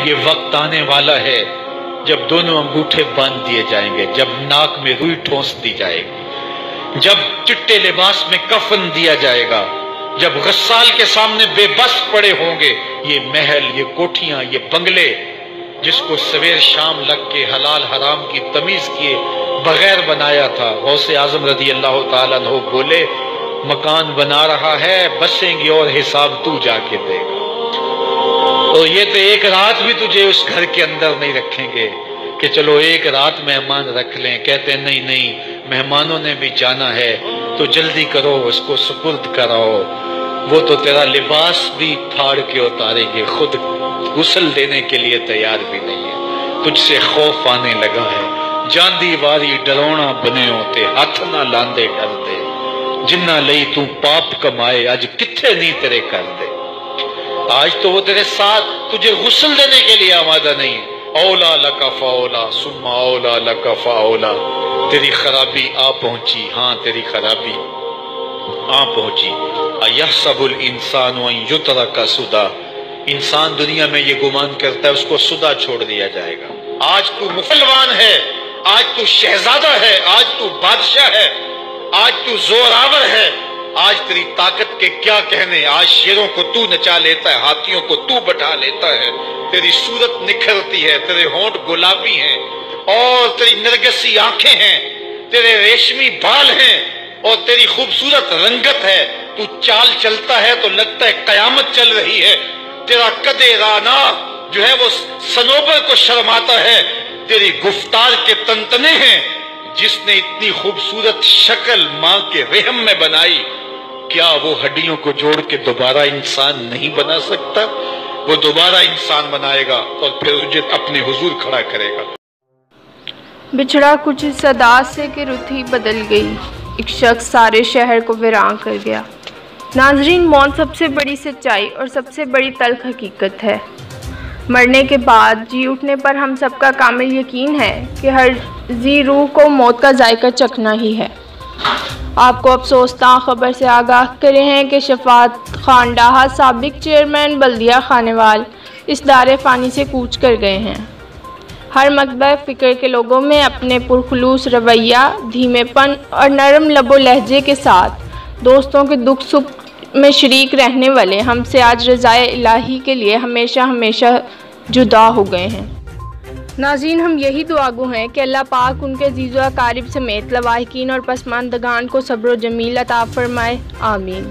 یہ وقت آنے والا ہے جب دونوں انگوٹھے باندھ دیے جائیں گے، جب ناک میں روئی ٹھونس دی جائے گی، جب چٹے لباس میں کفن دیا جائے گا، جب غسال کے سامنے بے بس پڑے ہوں گے۔ یہ محل، یہ کوٹھیاں، یہ بنگلے جس کو سویر شام لگ کے حلال حرام کی تمیز کیے بغیر بنایا تھا، غوث اعظم رضی اللہ تعالیٰ عنہ بولے مکان بنا رہا ہے، بسیں گے اور حساب تو جا کے دے گا۔ تو یہ تو ایک رات بھی تجھے اس گھر کے اندر نہیں رکھیں گے کہ چلو ایک رات مہمان رکھ لیں، کہتے نہیں نہیں مہمانوں نے بھی جانا ہے تو جلدی کرو، اس کو سپرد کراؤ۔ وہ تو تیرا لباس بھی پھاڑ کے اتاریں گے، خود غسل دینے کے لیے تیار بھی نہیں ہے، تجھ سے خوف آنے لگا ہے۔ جاندی واری ڈرونا بنے ہوتے، ہاتھ نہ لاندے ڈرتے، جنہ لئی تو پاپ کمائے اج کتھے نہیں تیرے کر دے۔ آج تو وہ تیرے ساتھ تجھے غسل دینے کے لیے آمادہ نہیں ہے۔ اولا لک فاولا ثم اولا لک فاولا، تیری خرابی آ پہنچی، ہاں تیری خرابی آ پہنچی۔ ایحسب الانسان ان یترک سدی، انسان دنیا میں یہ گمان کرتا ہے اس کو سدا چھوڑ دیا جائے گا۔ آج تو مسلمان ہے، آج تو شہزادہ ہے، آج تو بادشاہ ہے، آج تو زوراور ہے، آج تیری طاقت کے کیا کہنے، آج شیروں کو تو نچا لیتا ہے، ہاتھیوں کو تو بٹھا لیتا ہے، تیری صورت نکھرتی ہے، تیرے ہونٹ گلابی ہیں اور تیری نرگسی آنکھیں ہیں، تیرے ریشمی بال ہیں اور تیری خوبصورت رنگت ہے، تو چال چلتا ہے تو لگتا ہے قیامت چل رہی ہے، تیرا قد رانا جو ہے وہ صنوبر کو شرماتا ہے، تیری گفتار کے تنتنے ہیں۔ جس نے اتنی خوبصورت شکل ماں کے رحم میں بنائی، کیا وہ ہڈیوں کو جوڑ کے دوبارہ انسان نہیں بنا سکتا؟ وہ دوبارہ انسان بنائے گا اور پھر تجھے اپنے حضور کھڑا کرے گا۔ بچھڑا کچھ اس انداز سے کہ رت ہی بدل گئی، ایک شخص سارے شہر کو ویران کر گیا۔ ناظرین، موت سب سے بڑی سچائی اور سب سے بڑی تلخ حقیقت ہے۔ مرنے کے بعد جی اٹھنے پر ہم سب کا کامل یقین ہے کہ ہر ذی روح کو موت کا ذائقہ چکھنا ہی ہے۔ آپ کو افسوسناک خبر سے آگاہ کرے ہیں کہ شفاعت خان ڈاہا، سابق چیئرمین بلدیہ خانیوال، اس دار فانی سے کوچ کر گئے ہیں۔ ہر مکتبہ فکر کے لوگوں میں اپنے پرخلوص رویہ، دھیمے پن اور نرم لب و لہجے کے ساتھ دوستوں کے دکھ سکھ میں شریک رہنے والے ہم سے آج رضائے الہی کے لیے ہمیشہ ہمیشہ جدا ہو گئے ہیں۔ ناظرین، ہم یہی دعا گو ہیں کہ اللہ پاک ان کے عزیز و اقارب سمیت لواحقین اور پسماندگان کو صبر و جمیل عطا فرمائے، آمین۔